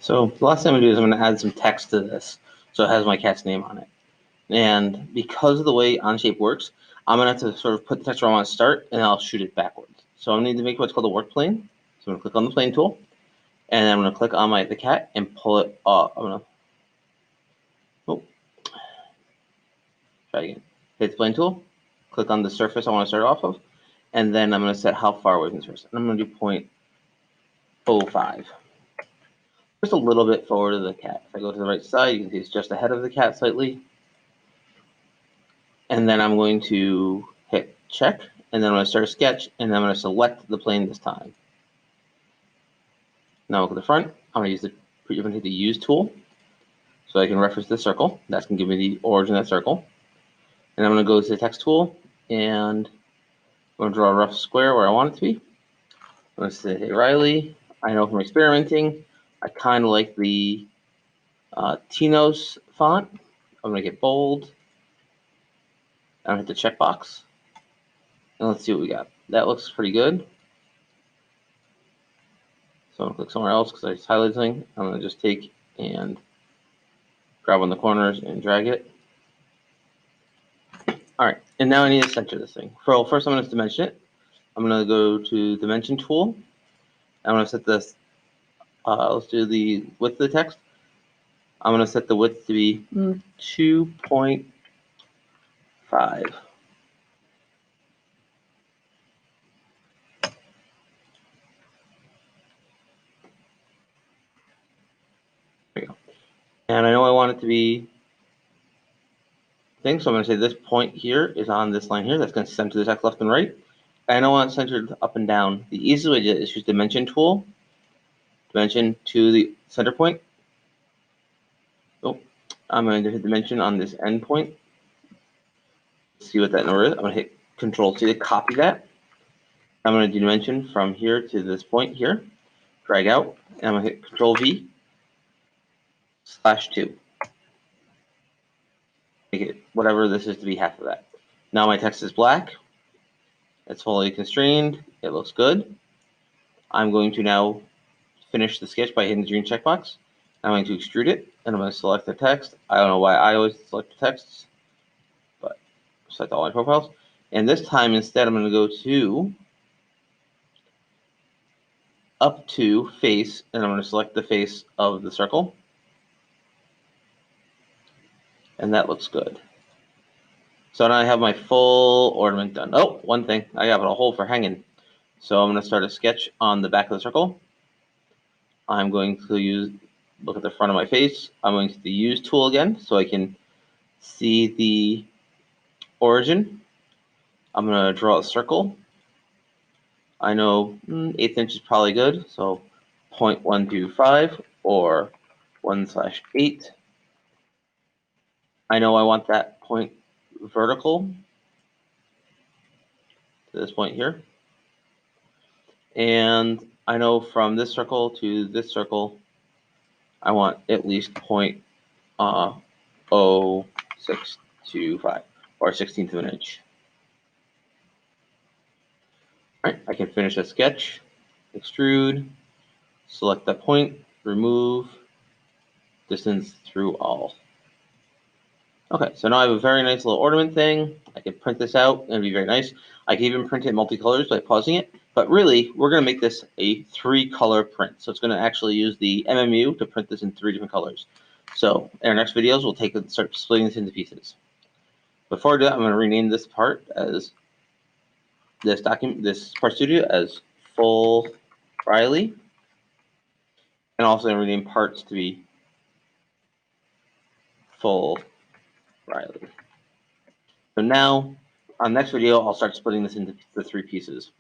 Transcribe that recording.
So the last thing I'm going to do is I'm going to add some text to this so it has my cat's name on it. And because of the way OnShape works, I'm going to have to sort of put the text where I want to start, and I'll shoot it backwards. So I need to make what's called a work plane. So I'm going to click on the plane tool, and then I'm going to click on the cat and pull it up. I'm going to try again. Hit the plane tool, click on the surface I want to start off of, and then I'm going to set how far away from the surface. And I'm going to do 0.05. Just a little bit forward of the cat. If I go to the right side, you can see it's just ahead of the cat slightly. And then I'm going to hit check, and then I'm going to start a sketch, and then I'm going to select the plane this time. Now look at the front. I'm going to hit the use tool, so I can reference this circle. That's going to give me the origin of that circle. And I'm going to go to the text tool, and I'm going to draw a rough square where I want it to be. I'm going to say, hey, Riley, I know from experimenting, I kind of like the Tino's font. I'm going to get bold. I'm going to hit the checkbox. And let's see what we got. That looks pretty good. So I'm going to click somewhere else because I just highlighted something. I'm going to just take and grab on the corners and drag it. All right, and now I need to center this thing. So first I'm going to dimension it. I'm going to go to Dimension tool. I'm going to set this, let's do the width of the text. I'm going to set the width to be 2.5. There you go. And I know I want it to be thing, so I'm going to say this point here is on this line here. That's going to center the text left and right. And I know I want it centered up and down. The easiest way to do it is use Dimension tool. Dimension to the center point. Oh, I'm going to hit dimension on this end point. See what that number is. I'm going to hit Control C to copy that. I'm going to do dimension from here to this point here. Drag out, and I'm going to hit Control V /2. Make it whatever this is to be half of that. Now my text is black. It's fully constrained. It looks good. I'm going to now finish the sketch by hitting the green checkbox. I'm going to extrude it, and I'm going to select the text. I don't know why I always select the texts, but select all my profiles. And this time, instead, I'm going to go to up to face, and I'm going to select the face of the circle. And that looks good. So now I have my full ornament done. Oh, one thing, I got a hole for hanging. So I'm going to start a sketch on the back of the circle. I'm going to look at the front of my face. I'm going to the use tool again so I can see the origin. I'm going to draw a circle. I know 1/8 inch is probably good, so 0.125 or 1/8. I know I want that point vertical to this point here. And I know from this circle to this circle, I want at least 0.0625 or 1/16 of an inch. All right, I can finish a sketch, extrude, select that point, remove, distance through all. Okay, so now I have a very nice little ornament thing. I can print this out, and it'd be very nice. I can even print it multicolors by pausing it, but really, we're gonna make this a 3-color print. So it's gonna actually use the MMU to print this in 3 different colors. So in our next videos, we'll start splitting this into pieces. Before I do that, I'm gonna rename this part as this part studio as full Riley, and also rename parts to be full Riley. So now, on the next video, I'll start splitting this into the 3 pieces.